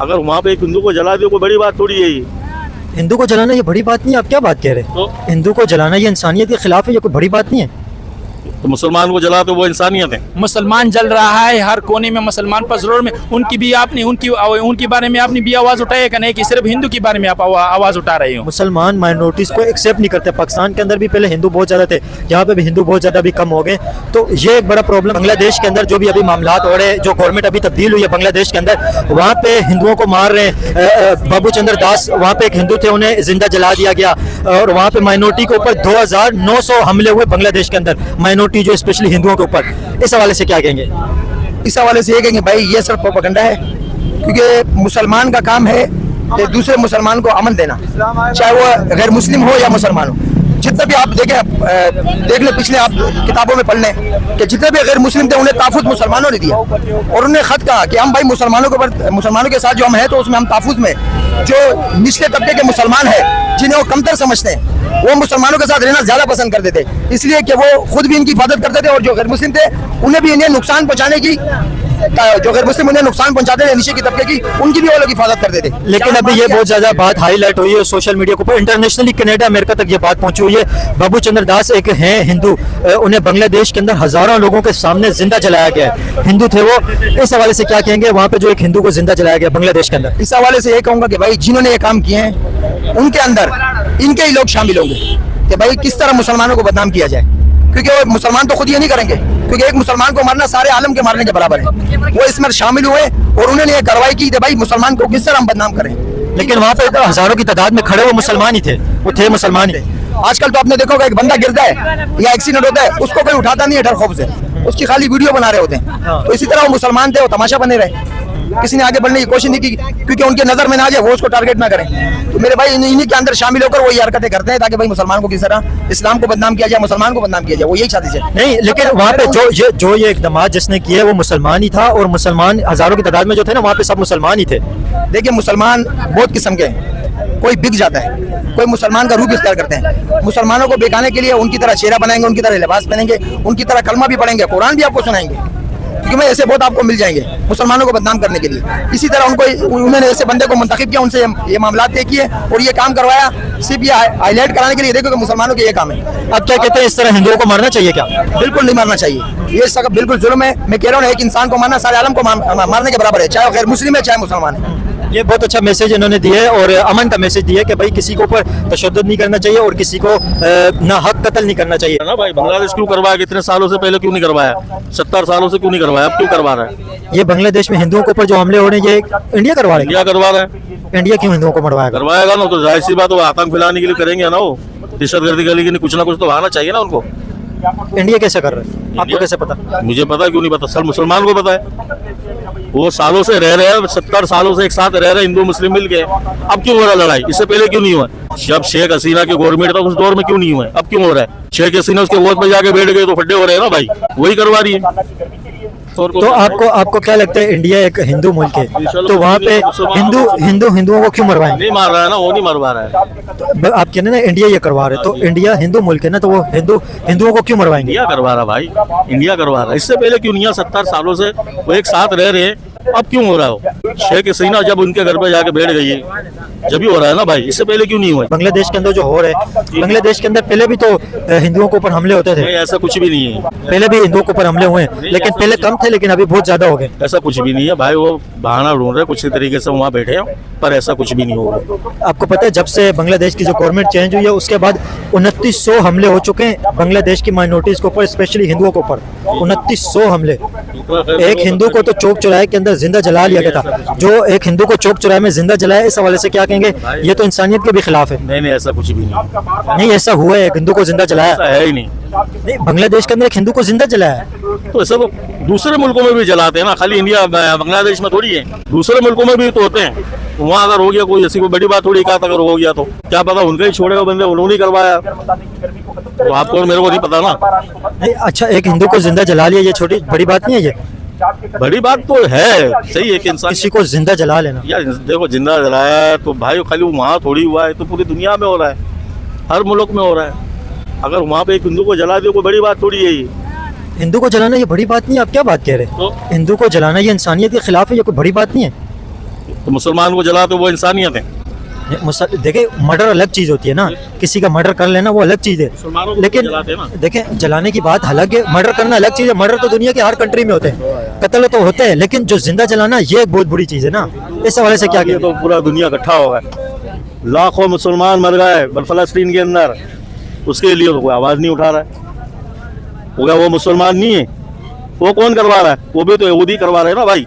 अगर वहाँ पे एक हिंदू को जला दिया कोई बड़ी बात थोड़ी है ये। हिंदू को जलाना ये बड़ी बात नहीं है, आप क्या बात कह रहे हैं? तो हिंदू को जलाना ये इंसानियत के खिलाफ है, ये कोई बड़ी बात नहीं है। तो मुसलमान को जला तो वो इंसानियत है। मुसलमान जल रहा है, हर कोने में मुसलमान पसरोड़ में उनकी भी आपने उनकी बारे में आपने भी आवाज़ उठाई है कि नहीं, कि सिर्फ हिंदू के बारे में आप आवाज़ उठा रहे हो? मुसलमान माइनॉरिटीज को एक्सेप्ट नहीं करते। पाकिस्तान के अंदर भी पहले हिंदू बहुत ज़्यादा थे, यहाँ पे भी हिंदू बहुत ज़्यादा भी कम हो गए। तो ये एक बड़ा प्रॉब्लम बांग्लादेश के अंदर जो भी अभी मामला हो रहे हैं, जो गवर्नमेंट अभी तब्दील हुई है बांग्लादेश के अंदर, वहाँ पे हिंदुओं को मार रहे हैं। बाबू चंद्र दास वहाँ पे एक हिंदू थे, उन्हें जिंदा जला दिया गया। और वहाँ पे माइनॉरिटी के ऊपर 2900 हमले हुए बांग्लादेश के अंदर, माइनॉरिटी जो स्पेशली हिंदुओं के ऊपर। इस हवाले से क्या कहेंगे? इस हवाले से ये कहेंगे भाई ये सिर्फ प्रोपेगेंडा है, क्योंकि मुसलमान का काम है कि दूसरे मुसलमान को अमन देना, चाहे वो गैर मुस्लिम हो या मुसलमान हो। जितने भी आप देख ले पिछले आप किताबों में पढ़ लें कि जितने भी गैर मुस्लिम थे उन्हें ताफुज मुसलमानों ने दिया, और उन्हें खत कहा कि हम भाई मुसलमानों के साथ जो हम हैं तो उसमें हम ताफुज में जो निचले तबके के मुसलमान हैं जिन्हें वो कमतर समझते हैं वो मुसलमानों के साथ रहना ज्यादा पसंद करते थे, इसलिए कि वो खुद भी इनकी हिफाजत करते थे और जो गैर मुस्लिम थे उन्हें भी इन्हें नुकसान पहुंचाने की, जो गैर मुस्लिम उन्हें नुकसान पहुंचाते थे नीचे की तबके की, उनकी भी वो लोग हिफाजत करते थे। लेकिन अभी ये बहुत ज्यादा बात हाईलाइट हुई है सोशल मीडिया के ऊपर, इंटरनेशनली कनाडा अमेरिका तक ये बात पहुंची हुई है। बाबू चंद्र दास एक हैं हिंदू, उन्हें बांग्लादेश के अंदर हजारों लोगों के सामने जिंदा जलाया गया है, हिंदू थे वो। इस हवाले से क्या कहेंगे वहाँ पे जो एक हिंदू को जिंदा जलाया गया बांग्लादेश के अंदर? इस हवाले से ये कहूंगा कि भाई जिन्होंने ये काम किए हैं उनके अंदर इनके ही लोग शामिल होंगे कि भाई किस तरह मुसलमानों को बदनाम किया जाए, क्योंकि वो मुसलमान तो खुद ये नहीं करेंगे, क्योंकि एक मुसलमान को मारना सारे आलम के मारने के बराबर है। वो इसमें शामिल हुए और उन्होंने ये कार्रवाई की थी भाई मुसलमान को किस तरह हम बदनाम करें। लेकिन वहाँ पे तो हजारों की तादाद में खड़े वो मुसलमान ही थे, वो थे मुसलमान ही। आजकल तो आपने देखा होगा एक बंदा गिरता है या एक्सीडेंट होता है उसको कोई उठाता नहीं है डर खौफ से, उसकी खाली वीडियो बना रहे होते हैं। तो इसी तरह वो मुसलमान थे, वो तमाशा बने रहे, किसी ने आगे बढ़ने की कोशिश नहीं की, क्योंकि उनके नजर में ना आ जाए, वो उसको टारगेट ना करें। तो मेरे भाई इन्हीं के अंदर शामिल होकर वो ये हरकतें करते हैं ताकि भाई मुसलमान को किस तरह इस्लाम को बदनाम किया जाए, मुसलमान को बदनाम किया जाए, वो यही चाहते थे। नहीं, लेकिन वहाँ पे जो ये इक़दाम जिसने किए वो मुसलमान ही था, और मुसलमान हजारों की तादाद में जो थे ना वहाँ पे सब मुसलमान ही थे। देखिए मुसलमान बहुत किस्म के हैं, कोई बिक जाता है, कोई मुसलमान का रूप इख्तियार करते हैं। मुसलमानों को बेकाने के लिए उनकी तरह चेहरा बनाएंगे, उनकी तरह लिबास पहनेंगे, उनकी तरह कलमा भी पढ़ेंगे, कुरान भी आपको सुनाएंगे, क्योंकि मैं ऐसे बहुत आपको मिल जाएंगे मुसलमानों को बदनाम करने के लिए। इसी तरह उन्होंने ऐसे बंदे को मुंतखब किया, उनसे ये मामला तय किए और ये काम करवाया सिर्फ ये हाईलाइट कराने के लिए, देखो कि मुसलमानों के ये काम है। अब क्या कहते हैं, इस तरह हिंदुओं को मारना चाहिए क्या? बिल्कुल नहीं मारना चाहिए, ये सब बिल्कुल जुल्म है। मैं कह रहा हूँ एक इंसान को मारना सारे आलम को मारने के बराबर है, चाहे वो गैर मुस्लिम है चाहे मुसलमान है। ये बहुत अच्छा मैसेज इन्होंने दिया है और अमन का मैसेज दिया है कि भाई किसी के ऊपर तशद्दुद नहीं करना चाहिए और किसी को ना हक कत्ल नहीं करना चाहिए ना भाई। बांग्लादेश क्यों करवाया, कितने सालों से पहले क्यों नहीं करवाया, 70 सालों से क्यों नहीं करवाया, अब क्यों करवा रहा है? ये बांग्लादेश में हिंदुओं के ऊपर जो हमले हो रहे हैं ये इंडिया करवा रहे हैं। इंडिया करवा रहा है। इंडिया क्यों हिंदुओं को मरवाएगा? करवाएगा ना तो जाहिर सी बात, वो आतंक फैलाने के लिए करेंगे ना, वो दहशतगर्दी के लिए कुछ ना कुछ तो आना चाहिए ना उनको। इंडिया कैसे कर रहा है, आपको कैसे पता? मुझे पता, क्यों नहीं पता, सब मुसलमान को पता है। वो सालों से रह रहे हैं, 70 सालों से एक साथ रह रहे हैं हिंदू मुस्लिम मिल के। अब क्यों हो रहा है लड़ाई? इससे पहले क्यों नहीं हुआ? जब शेख हसीना की गवर्नमेंट था उस दौर में क्यों नहीं हुआ? अब क्यों हो रहा है? शेख हसीना उसके वोट में जाके बैठ गए तो फड्डे हो रहे हैं ना भाई, वही करवा रही है। तो आपको क्या लगता है, इंडिया एक हिंदू मुल्क है तो वहाँ पे हिंदुओं को क्यों मरवाएंगे? नहीं मार रहा है ना, वो नहीं मरवा रहा है। तो आप कहते ना इंडिया ये करवा रहे, तो इंडिया हिंदू मुल्क है ना, तो वो हिंदुओं को क्यों मरवाएंगे? इंडिया करवा रहा भाई, इंडिया करवा रहा है। इससे पहले क्यों नहीं? 70 सालों से वो एक साथ रह रहे हैं, अब क्यों हो रहा है? शेख हसीना जब उनके घर पे जाके बैठ गई है, जब भी हो रहा है ना भाई, इससे पहले क्यों नहीं हुआ? बांग्लादेश के अंदर जो हो रहा है, बांग्लादेश के अंदर पहले भी तो हिंदुओं के ऊपर हमले होते थे। ऐसा कुछ भी नहीं है, पहले भी हिंदुओं के ऊपर हमले हुए हैं, लेकिन पहले कम थे, लेकिन अभी बहुत ज्यादा हो गए। ऐसा कुछ भी नहीं है भाई, वो बहाना ढूंढ रहे कुछ तरीके से वहाँ बैठे हैं, पर ऐसा कुछ भी नहीं होगा। आपको पता है जब से बांग्लादेश की जो गवर्नमेंट चेंज हुई है उसके बाद 2900 हमले हो चुके हैं बांग्लादेश की माइनॉरिटीज के ऊपर, स्पेशली हिंदुओं के ऊपर 2900 हमले। एक हिंदू को तो चौक चौराहे के अंदर जिंदा जला लिया गया था। जो एक हिंदू को चौक चौराहे में जिंदा जलाया, इस हवाले से क्या कहेंगे? ये तो इंसानियत के भी खिलाफ है। नहीं ऐसा कुछ भी नहीं। नहीं, ऐसा हुआ है, एक हिंदू को जिंदा जलाया है ही नहीं। बांग्लादेश के अंदर एक हिंदू को जिंदा जलाया है, तो ऐसा दूसरे मुल्कों में भी जलाते हैं ना, खाली इंडिया बांग्लादेश में थोड़ी है, दूसरे मुल्कों में भी तो होते हैं। वहाँ अगर हो गया कोई ऐसी कोई बड़ी बात थोड़ी, कहा अगर हो गया तो क्या पता उनका ही छोड़ेगा बंदे, उन्होंने करवाया, तो आपको और मेरे को नहीं पता ना। अच्छा, एक हिंदू को जिंदा जला लिया, ये छोटी बड़ी बात नहीं है? ये बड़ी बात तो है, सही है कि इंसान किसी को जिंदा जला लेना। यार देखो, जिंदा जलाया है तो भाई खाली वहाँ थोड़ी हुआ है, तो पूरी दुनिया में हो रहा है, हर मुल्क में हो रहा है। अगर वहाँ पे एक हिंदू को जला दिया कोई बड़ी बात थोड़ी है ये। हिंदू को जलाना ये बड़ी बात नहीं है, आप क्या बात कह रहे हैं? तो हिंदू को जलाना ये इंसानियत के खिलाफ है, ये कोई बड़ी बात नहीं है। तो मुसलमान को जला तो वो इंसानियत है। देखिए मर्डर अलग चीज होती है ना, किसी का मर्डर कर लेना वो अलग चीज है, मुसलमानों को लेकिन जलाते हैं ना। देखें जलाने की बात अलग है, मर्डर करना अलग चीज है। मर्डर तो दुनिया के हर कंट्री में होते हैं, कत्ल तो होते हैं, लेकिन जो जिंदा जलाना ये एक बहुत बुरी चीज है ना। इस हवाले से क्या ये कहते तो पूरा दुनिया इकट्ठा हो गया, लाखों मुसलमान मर गए फलस्तीन के अंदर, उसके लिए तो कोई आवाज नहीं उठा रहा है। वो क्या वो मुसलमान नहीं है? वो कौन करवा रहा है? वो भी तो यहूदी करवा रहे हैं ना भाई,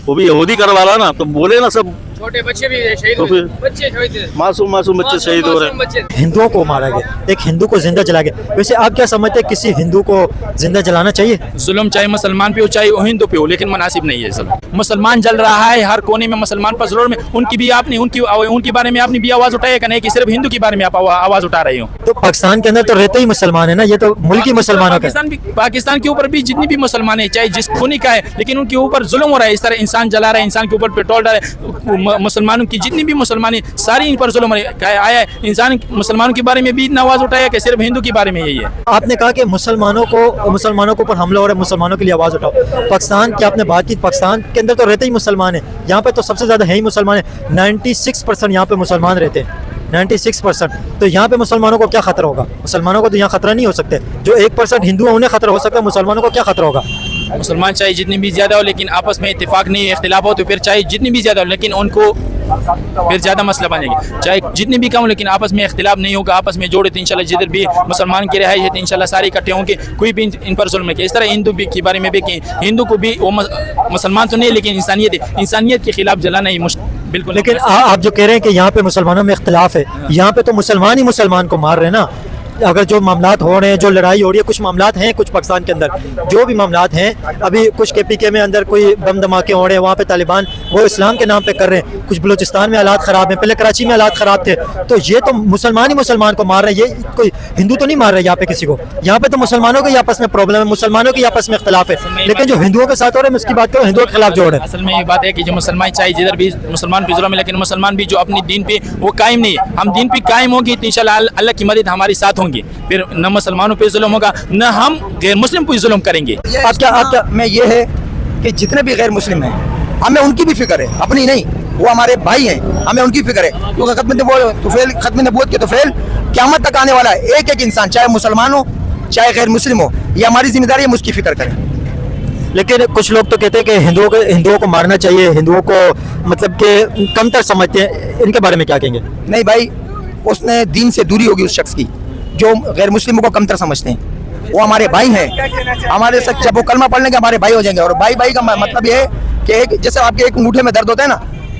वो भी यहूदी करवा रहा है ना, तो बोले ना सब छोटे बच्चे भी शहीद तो हुए, फिर बच्चे शहीद हुए। मासूम मासूम बच्चे शहीद हो रहे हैं। बच्चे हिंदुओं को मारा गया, एक हिंदू को जिंदा जला गया। वैसे आप क्या समझते हैं, किसी हिंदू को जिंदा जलाना चाहिए? जुल्म चाहे मुसलमान पे हो चाहे हिंदू पे हो, लेकिन मुनासिब नहीं है जुल्म। मुसलमान जल रहा है, हर कोने में मुसलमान पर जुल्म में, उनकी भी आपने उनके बारे में आपने भी आवाज उठाई है कि नहीं, कि सिर्फ हिंदू के बारे में आप आवाज उठा रहे हो? तो पाकिस्तान के अंदर तो रहते ही मुसलमान है ना, ये तो मुल्की मुसलमानों का है। पाकिस्तान के ऊपर भी जितनी भी मुसलमान है, चाहे जिस खूनी का है, लेकिन उनके ऊपर जुल्म हो रहा है। इस तरह इंसान जला रहा है, इंसान के ऊपर पेट्रोल डाल रहा है। मुसलमानों की जितनी भी मुसलमान है सारी इन पर जुल्म आया है। इंसान मुसलमानों के बारे में भी आवाज उठाया कि सिर्फ हिंदू के बारे में यही है। आपने कहा कि मुसलमानों के ऊपर हमला हो रहा है, मुसलमानों के लिए आवाज उठाओ। पाकिस्तान की आपने बात की, पाकिस्तान के अंदर तो रहते ही मुसलमान है, यहाँ पे तो सबसे ज्यादा है ही मुसलमान है। 96% यहाँ पे मुसलमान रहते हैं, 96%। तो यहाँ पे मुसलमानों को क्या खतरा होगा? मुसलमानों को तो यहाँ खतरा नहीं हो सकते। जो 1% हिंदू है उन्हें खतरा हो सकता है, मुसलमानों को क्या खतरा होगा? मुसलमान चाहे जितनी भी ज्यादा हो, लेकिन आपस में इत्तेफाक नहीं, इख्तिलाफ हो, तो फिर चाहे जितनी भी ज्यादा हो, लेकिन उनको फिर ज्यादा मसला बनेगा। चाहे जितनी भी कम हो, लेकिन आपस में इख्तिलाफ नहीं होगा, आपस में जोड़े तो इंशाल्लाह जिधर भी मुसलमान की रहायश है तो इंशाल्लाह सारे इकट्ठे होंगे, कोई भी इन पर जुल्म नहीं। इस तरह हिंदू भी के बारे में भी कि हिंदू को भी वो मुसलमान तो नहीं, लेकिन इंसानियत है, इंसानियत के खिलाफ जलाना ही बिल्कुल। लेकिन आप जो कह रहे हैं कि यहाँ पे मुसलमानों में इख्तिलाफ है, यहाँ पे तो मुसलमान ही मुसलमान को मार रहे हैं ना। अगर जो मामलात हो रहे हैं, जो लड़ाई हो रही है, कुछ मामलात हैं कुछ पाकिस्तान के अंदर जो भी मामलात हैं, अभी कुछ KPK में अंदर कोई बम धमाके हो रहे हैं, वहाँ पे तालिबान वो इस्लाम के नाम पे कर रहे हैं। कुछ बलूचिस्तान में हालात ख़राब हैं, पहले कराची में हालात ख़राब थे। तो ये तो मुसलमान ही मुसलमान को मार रहे हैं, ये कोई हिंदू तो नहीं मार रहे यहाँ पे किसी को। यहाँ पे तो मुसलमानों के आपस में प्रॉब्लम है, मुसलमानों के आपस में इख्तिलाफ है, लेकिन जो हिंदुओं के साथ हो रहे हैं उसकी बात करो, हिंदुओं के खिलाफ जोड़ रहे हैं। असल में ये बात है कि जो मुसलमान चाहे जिधर भी मुसलमान पे जुल्म है, लेकिन मुसलमान भी जो अपनी दीन पे वो कायम नहीं है। हम दीन पे कायम होंगे तो इंशाल्लाह अल्लाह की मदद हमारे साथ होंगी, फिर न मुसलमानों पे जुल्म होगा, न हम गैर मुस्लिम पे जुल्म करेंगे। आपका में ये है कि जितने भी गैर मुस्लिम हैं हमें उनकी भी फिक्र है, अपनी नहीं, वो हमारे भाई हैं, हमें उनकी फिक्र है। क्योंकि खत्म नबूवत के तोफेल क़यामत तक आने वाला है। एक एक इंसान चाहे मुसलमान हो चाहे गैर मुस्लिम हो, ये हमारी जिम्मेदारी है, हम उसकी फिक्र करें। लेकिन कुछ लोग तो कहते हैं कि हिंदुओं को मारना चाहिए, हिंदुओं को मतलब कि कमतर समझते हैं, इनके बारे में क्या कहेंगे? नहीं भाई, उसने दीन से दूरी होगी उस शख्स की जो गैर मुस्लिमों को कमतर समझते हैं। वो हमारे भाई हैं, हमारे साथ जब वो कलमा पढ़ लेंगे हमारे भाई हो जाएंगे। और भाई का मतलब ये है कि एक जैसे आपके एक अंगूठे में दर्द होता है ना,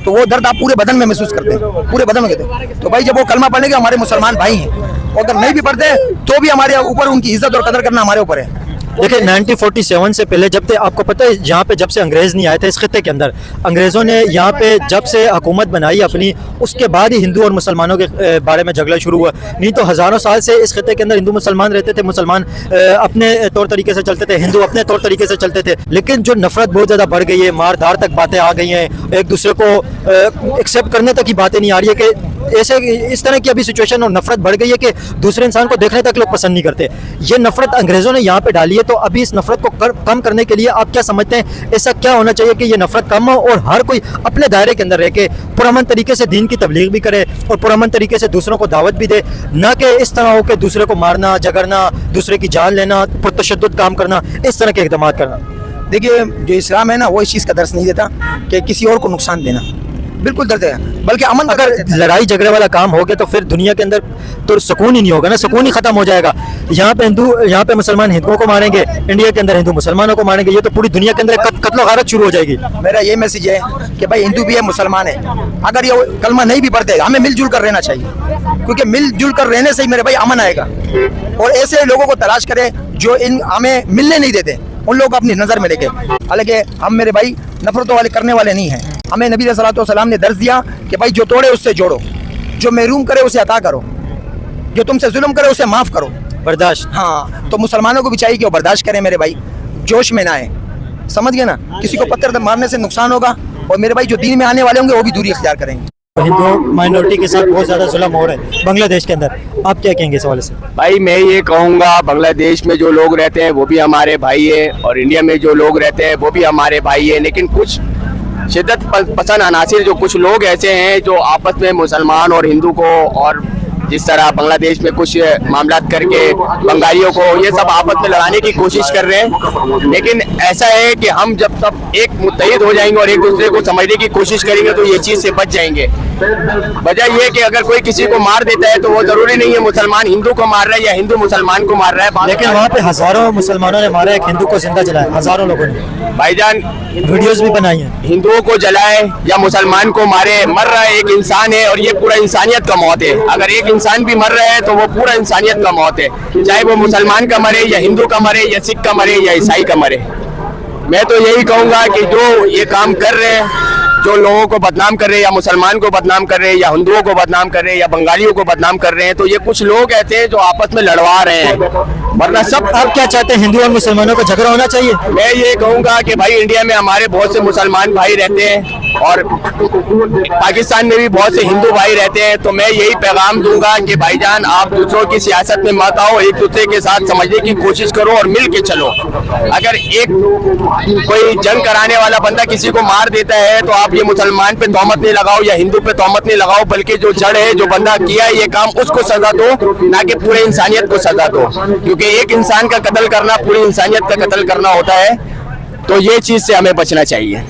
तो वो दर्द आप पूरे बदन में महसूस करते हैं, पूरे बदन में कहते हैं। तो भाई जब वो कलमा पढ़ लेंगे हमारे मुसलमान भाई हैं, और अगर नहीं भी पढ़ते तो भी हमारे ऊपर उनकी इज्जत और कदर करना हमारे ऊपर है। देखिए 1947 से पहले जब आपको पता है यहाँ पे जब से अंग्रेज़ नहीं आए थे इस खित्ते के अंदर, अंग्रेज़ों ने यहाँ पे जब से हुकूमत बनाई अपनी, उसके बाद ही हिंदू और मुसलमानों के बारे में झगड़ा शुरू हुआ। नहीं तो हज़ारों साल से इस खित्ते के अंदर हिंदू मुसलमान रहते थे, मुसलमान अपने तौर तरीके से चलते थे, हिंदू अपने तौर तरीके से चलते थे। लेकिन जो नफरत बहुत ज़्यादा बढ़ गई है, मार धार तक बातें आ गई हैं, एक दूसरे को एक्सेप्ट करने तक की बातें नहीं आ रही है कि ऐसे इस तरह की अभी सिचुएशन और नफरत बढ़ गई है कि दूसरे इंसान को देखने तक लोग पसंद नहीं करते। ये नफरत अंग्रेज़ों ने यहाँ पे डाली है, तो अभी इस नफरत को कम करने के लिए आप क्या समझते हैं, ऐसा क्या होना चाहिए कि ये नफरत कम हो और हर कोई अपने दायरे के अंदर रह के पुरअमन तरीके से दीन की तबलीग भी करे और पुरअमन तरीके से दूसरों को दावत भी दे, ना कि इस तरह हो कि दूसरे को मारना, झगड़ना, दूसरे की जान लेना, पुरतशद्दुद काम करना, इस तरह के इक़दाम करना। देखिए जो इस्लाम है ना, वो इस चीज़ का दर्श नहीं देता कि किसी और को नुकसान देना, बिल्कुल दर्द है, बल्कि अमन। अगर लड़ाई झगड़े वाला काम हो गया तो फिर दुनिया के अंदर तो सुकून ही नहीं होगा ना, सुकून ही खत्म हो जाएगा। यहाँ पे मुसलमान हिंदुओं को मारेंगे, इंडिया के अंदर हिंदू मुसलमानों को मारेंगे, ये तो पूरी दुनिया के अंदर कत्लो गारत शुरू हो जाएगी। मेरा ये मैसेज है कि भाई हिंदू भी है, मुसलमान है, अगर ये कलमा नहीं भी पढ़ते हमें मिलजुल कर रहना चाहिए, क्योंकि मिलजुल कर रहने से ही मेरे भाई अमन आएगा। और ऐसे लोगों को तलाश करें जो हमें मिलने नहीं देते, उन लोगों को अपनी नज़र में लेके। हालांकि हम मेरे भाई नफरतों वाले करने वाले नहीं हैं। हमें नबी सल्लल्लाहु अलैहि वसल्लम ने दर्ज दिया कि भाई जो तोड़े उससे जोड़ो, जो महरूम करे उसे अता करो, जो तुमसे जुल्म करे उसे माफ़ करो, बर्दाश्त। हाँ, तो मुसलमानों को भी चाहिए कि वो बर्दाश्त करें मेरे भाई, जोश में ना आए, समझ गए ना। किसी को पत्थर मारने से नुकसान होगा, और मेरे भाई जो दीन में आने वाले होंगे वो भी दूरी इख्तियार करेंगे। हिंदू माइनॉरिटी के साथ बहुत ज़्यादा जुल्म हो रहा है बांग्लादेश के अंदर, आप क्या कहेंगे इस हवाले से? भाई मैं ये कहूँगा, बांग्लादेश में जो लोग रहते हैं वो भी हमारे भाई है, और इंडिया में जो लोग रहते हैं वो भी हमारे भाई है। लेकिन कुछ शिद्दत पसंद अनासिर जो कुछ लोग ऐसे हैं जो आपस में मुसलमान और हिंदू को, और जिस तरह बांग्लादेश में कुछ मामला करके बंगालियों को ये सब आपस में लड़ाने की कोशिश कर रहे हैं। लेकिन ऐसा है कि हम जब सब एक मुत्तहिद हो जाएंगे और एक दूसरे को समझने की कोशिश करेंगे तो ये चीज़ से बच जाएंगे। वजह ये कि अगर कोई किसी को मार देता है तो वो जरूरी नहीं है मुसलमान हिंदू को मार रहा है या हिंदू मुसलमान को मार रहा है। लेकिन वहाँ पे हजारों मुसलमानों ने मारा, एक हिंदू को जिंदा जलाया, हजारों लोगों ने भाईजान वीडियोस भी बनाई हैं। हिंदुओं को जलाए या मुसलमान को मारे, मर रहा है एक इंसान है और ये पूरा इंसानियत का मौत है। अगर एक इंसान भी मर रहा है तो वो पूरा इंसानियत का मौत है, चाहे वो मुसलमान का मरे या हिंदू का मरे या सिख का मरे या ईसाई का मरे। मैं तो यही कहूँगा कि जो ये काम कर रहे हैं, जो लोगों को बदनाम कर रहे हैं या मुसलमान को बदनाम कर रहे हैं या हिंदुओं को बदनाम कर रहे हैं या बंगालियों को बदनाम कर रहे हैं, तो ये कुछ लोग ऐसे हैं जो आपस में लड़वा रहे हैं। वरना सब आप क्या चाहते हैं, हिंदू और मुसलमानों का झगड़ा होना चाहिए? मैं ये कहूँगा कि भाई इंडिया में हमारे बहुत से मुसलमान भाई रहते हैं और पाकिस्तान में भी बहुत से हिंदू भाई रहते हैं। तो मैं यही पैगाम दूंगा कि भाईजान आप दूसरों की सियासत में मत आओ, एक दूसरे के साथ समझने की कोशिश करो और मिल के चलो। अगर एक कोई जंग कराने वाला बंदा किसी को मार देता है तो आप ये मुसलमान पे तोहमत नहीं लगाओ या हिंदू पे तोहमत नहीं लगाओ, बल्कि जो जड़ है, जो बंदा किया है ये काम, उसको सजा दो, ना कि पूरे इंसानियत को सजा दो। क्योंकि एक इंसान का कत्ल करना पूरी इंसानियत का कत्ल करना होता है। तो ये चीज़ से हमें बचना चाहिए।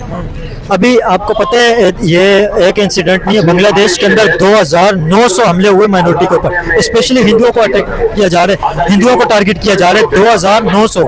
अभी आपको पता है ये एक इंसिडेंट नहीं है, बांग्लादेश के अंदर 2900 हमले हुए माइनॉरिटी के ऊपर, स्पेशली हिंदुओं को अटैक किया जा रहा है, हिंदुओं को टारगेट किया जा रहा है। 2900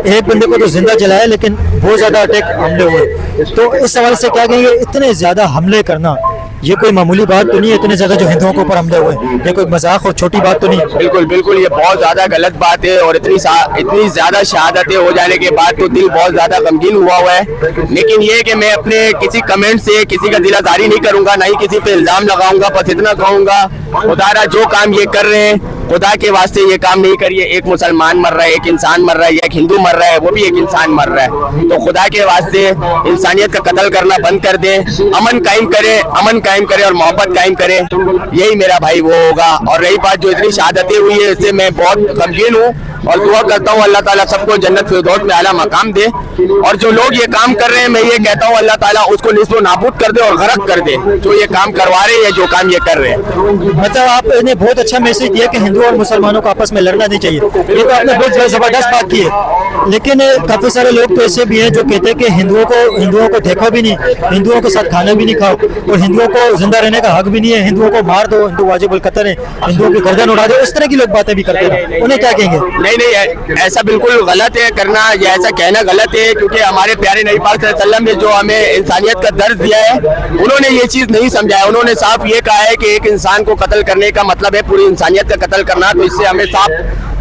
एक बंदे को तो जिंदा जलाया, लेकिन बहुत ज्यादा अटैक हमले हुए। तो इस सवाल से क्या कहेंगे, इतने ज्यादा हमले करना ये कोई मामूली बात तो नहीं है, इतने ज्यादा जो हिंदुओं के ऊपर हमले हुए, ये कोई मजाक और छोटी बात तो नहीं है। बिल्कुल बिल्कुल, ये बहुत ज्यादा गलत बात है और इतनी ज्यादा शहादतें हो जाने के बाद तो दिल बहुत ज्यादा गमगीन हुआ है। लेकिन ये कि मैं अपने किसी कमेंट से किसी का दिल आजारी नहीं करूंगा, ना ही किसी पे इल्जाम लगाऊंगा। बस इतना कहूंगा, खुदारा जो काम ये कर रहे हैं, खुदा के वास्ते ये काम नहीं करिए। एक मुसलमान मर रहा है, एक इंसान मर रहा है, या एक हिंदू मर रहा है, वो भी एक इंसान मर रहा है। तो खुदा के वास्ते इंसानियत का कत्ल करना बंद कर दे, अमन कायम करे और मोहब्बत कायम करे। यही मेरा भाई वो होगा। और रही बात जो इतनी शहादतें हुई है, इससे मैं बहुत गमगीन हूँ और दुआ करता हूँ अल्लाह ताला सबको जन्नत फिरदौस में आला मकाम दे। और जो लोग ये काम कर रहे हैं, मैं ये कहता हूँ अल्लाह ताला उसको निस्बो नाबूद कर दे और गरक कर दे, जो ये काम करवा रहे हैं, जो काम ये कर रहे हैं। मतलब आपने बहुत अच्छा मैसेज दिया कि हिंदू और मुसलमानों को आपस में लड़ना नहीं चाहिए, ये तो आपने बहुत जबरदस्त बात की है। लेकिन काफी सारे लोग तो ऐसे भी हैं जो कहते हैं कि हिंदुओं को देखो भी नहीं, हिंदुओं के साथ खाना भी नहीं खाओ, और हिंदुओं को जिंदा रहने का हक भी नहीं है, हिंदुओं को मार दो, हिंदू वाजिबुल कत्ल है, हिंदुओं की गर्दन उड़ा दो। इस तरह की लोग बातें भी करते हैं, उन्हें क्या कहेंगे? नहीं, ऐसा बिल्कुल गलत है करना, या ऐसा कहना गलत है। क्योंकि हमारे प्यारे नबी पाक सल्लल्लाहु अलैहि वसल्लम ने जो हमें इंसानियत का दर्ज दिया है, उन्होंने ये चीज़ नहीं समझाया। उन्होंने साफ ये कहा है कि एक इंसान को कत्ल करने का मतलब है पूरी इंसानियत का कत्ल करना। तो इससे हमें साफ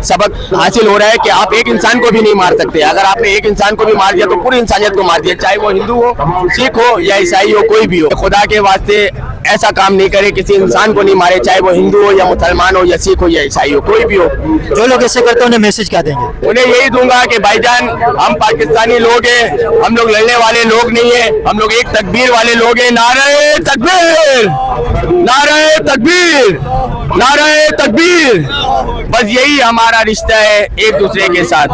सबक हासिल हो रहा है कि आप एक इंसान को भी नहीं मार सकते। अगर आपने एक इंसान को भी मार दिया तो पूरी इंसानियत को मार दिया, चाहे वो हिंदू हो, सिख हो या ईसाई हो, कोई भी हो। खुदा के वास्ते ऐसा काम नहीं करे, किसी इंसान को नहीं मारे, चाहे वो हिंदू हो या मुसलमान हो या सिख हो या ईसाई हो, कोई भी हो। जो लोग ऐसे करते हैं उन्हें मैसेज क्या देंगे? उन्हें यही दूंगा कि भाईजान हम पाकिस्तानी लोग हैं, हम लोग लड़ने वाले लोग नहीं है, हम लोग एक तकबीर वाले लोग हैं। नारे तकबीर, नारे तकबीर, नारे तकबीर। बस यही हमारा रिश्ता है एक दूसरे के साथ।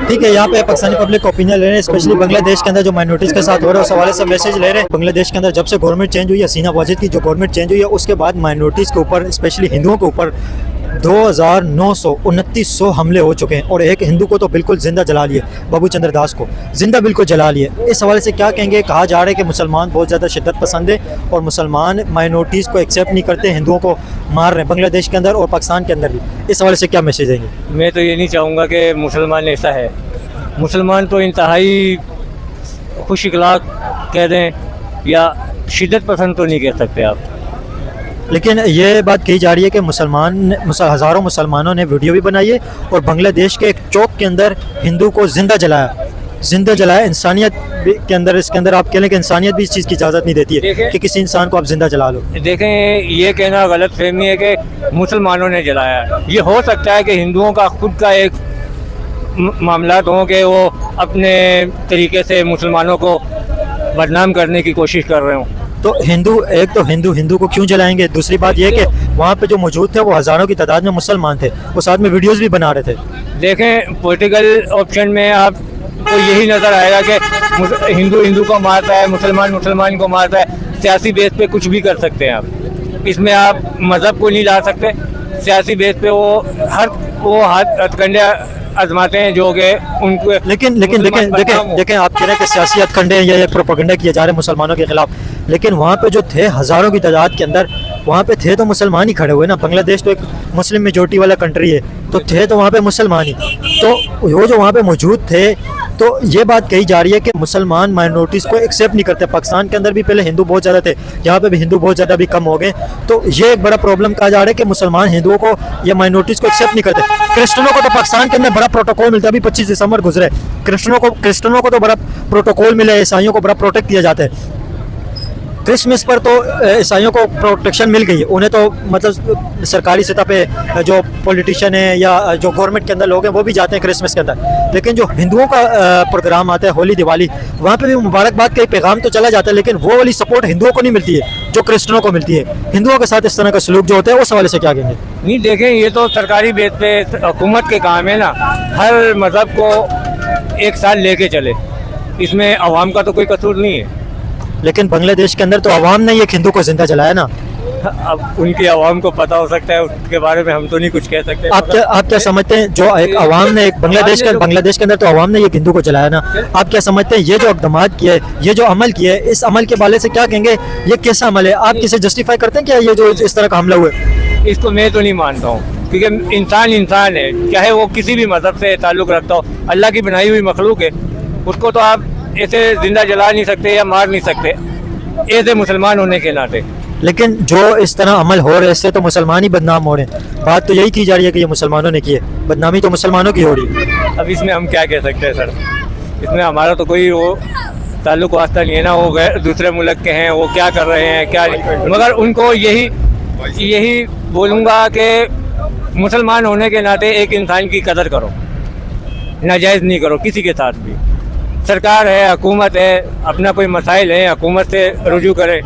ठीक है, यहाँ पे पाकिस्तानी पब्लिक ओपिनियन ले रहे हैं, स्पेशली बांग्लादेश के अंदर जो माइनॉरिटीज के साथ हो रहा है उस हवाले से मैसेज ले रहे हैं। बांग्लादेश के अंदर जब से गवर्नमेंट चेंज हुई है, हसीना वाजिद की जो गवर्नमेंट चेंज हुई है, उसके बाद माइनॉरिटीज़ के ऊपर, स्पेशली हिंदुओं के ऊपर 2900 हमले हो चुके हैं, और एक हिंदू को तो बिल्कुल जिंदा जला लिए, बाबू चंद्र दास को जिंदा बिल्कुल जला लिए। इस हवाले से क्या कहेंगे? कहा जा रहा है कि मुसलमान बहुत ज़्यादा शिद्दत पसंद है और मुसलमान माइनॉरिटीज़ को एक्सेप्ट नहीं करते, हिंदुओं को मार रहे हैं बांग्लादेश के अंदर और पाकिस्तान के अंदर भी। इस हवाले से क्या मैसेज देंगे? मैं तो ये नहीं चाहूँगा कि मुसलमान ऐसा है। मुसलमान तो इंतहाई खुश इखलाक कह दें या शिद्दत पसंद तो नहीं कह सकते आप। लेकिन ये बात कही जा रही है कि हज़ारों मुसलमानों ने वीडियो भी बनाई है और बांग्लादेश के एक चौक के अंदर हिंदू को जिंदा जलाया। इंसानियत के अंदर, इसके अंदर आप कह लें कि इंसानियत भी इस चीज़ की इजाज़त नहीं देती है कि किसी इंसान को आप जिंदा जला लो। देखें, ये कहना गलत फहमी है कि मुसलमानों ने जलाया। ये हो सकता है कि हिंदुओं का खुद का एक मामलात हों कि वो अपने तरीके से मुसलमानों को बदनाम करने की कोशिश कर रहे हों। तो हिंदू को क्यों जलाएंगे? दूसरी बात यह कि वहाँ पे जो मौजूद थे वो हज़ारों की तादाद में मुसलमान थे, वो साथ में वीडियोस भी बना रहे थे। देखें, पॉलिटिकल ऑप्शन में आपको यही नज़र आएगा कि हिंदू हिंदू को मारता है, मुसलमान मुसलमान को मारता है। सियासी बेस पे कुछ भी कर सकते हैं आप, इसमें आप मज़हब को नहीं ला सकते। सियासी बेस पे वो हथकंडे आजमाते हैं जो कि उनको, लेकिन देखें आप कह रहे हैं कि सियासी हथकंडे या प्रोपेगेंडा किए जा रहे हैं मुसलमानों के खिलाफ, लेकिन वहाँ पे जो थे हज़ारों की तादाद के अंदर, वहाँ पे थे तो मुसलमान ही खड़े हुए ना। बांग्लादेश तो एक मुस्लिम मेजोरिटी वाला कंट्री है, तो थे तो वहाँ पे मुसलमान ही, तो वो जो वहाँ पे मौजूद थे, तो ये बात कही जा रही है कि मुसलमान माइनॉरिटीज़ को एक्सेप्ट नहीं करते। पाकिस्तान के अंदर भी पहले हिंदू बहुत ज़्यादा थे, यहाँ पे भी हिंदू बहुत ज़्यादा भी कम हो गए, तो ये एक बड़ा प्रॉब्लम कहा जा रहा है कि मुसलमान हिंदुओं को या माइनॉरिटीज़ को एक्सेप्ट नहीं करते। क्रिश्चनों को तो पाकिस्तान के अंदर बड़ा प्रोटोकॉल मिलता है, अभी 25 दिसंबर गुजरे, क्रिश्चनों को तो बड़ा प्रोटोकॉल मिला है, ईसाइयों को बड़ा प्रोटेक्ट किया जाता है। क्रिसमस पर तो ईसाइयों को प्रोटेक्शन मिल गई है, उन्हें तो मतलब सरकारी सतह पे जो पॉलिटिशियन है या जो गवर्नमेंट के अंदर लोग हैं वो भी जाते हैं क्रिसमस के अंदर, लेकिन जो हिंदुओं का प्रोग्राम आता है होली दिवाली, वहाँ पे भी मुबारकबाद का एक पैगाम तो चला जाता है, लेकिन वो वाली सपोर्ट हिंदुओं को नहीं मिलती है जो क्रिश्चनों को मिलती है। हिंदुओं के साथ इस तरह का सलूक जो होता है उस हवाले से क्या कहेंगे? नहीं देखें, ये तो सरकारी बेस पे हुकूमत के काम है ना, हर मज़हब को एक साथ लेके चले, इसमें अवाम का तो कोई कसूर नहीं है। लेकिन बांग्लादेश के अंदर तो अवाम ने एक हिंदू को जिंदा जलाया ना। अब उनकी आवाम को पता हो सकता है, उसके बारे में हम तो नहीं कुछ कह सकते। आप क्या समझते हैं, जो एक अवाम ने एक बांग्लादेश के अंदर तो अवाम ने एक हिंदू को जलाया ना, आप क्या समझते हैं ये जो इक़दामात किए, ये जो अमल किए, इस अमल के बारे से क्या कहेंगे? ये कैसा अमल है? आप किसे जस्टिफाई करते हैं क्या ये जो इस तरह का हमला हुआ? इसको मैं तो नहीं मानता हूँ, क्योंकि इंसान है, चाहे वो किसी भी मज़हब से ताल्लुक़ रखता हो, अल्लाह की बनाई हुई मखलूक है, उसको तो आप ऐसे जिंदा जला नहीं सकते या मार नहीं सकते ऐसे मुसलमान होने के नाते। लेकिन जो इस तरह अमल हो रहे हैं इससे तो मुसलमान ही बदनाम हो रहे हैं। बात तो यही की जा रही है कि ये मुसलमानों ने की है, बदनामी तो मुसलमानों की हो रही है। अब इसमें हम क्या कह सकते हैं सर, इसमें हमारा तो कोई वो ताल्लुक़ वास्ता नहीं है ना, वो दूसरे मुल्क के हैं, वो क्या कर रहे हैं क्या नहीं, मगर उनको यही बोलूँगा कि मुसलमान होने के नाते एक इंसान की कदर करो, नाजायज़ नहीं करो किसी के साथ भी। सरकार है, हुकूमत है, अपना कोई मसाइल है, हुकूमत से रुजू करे।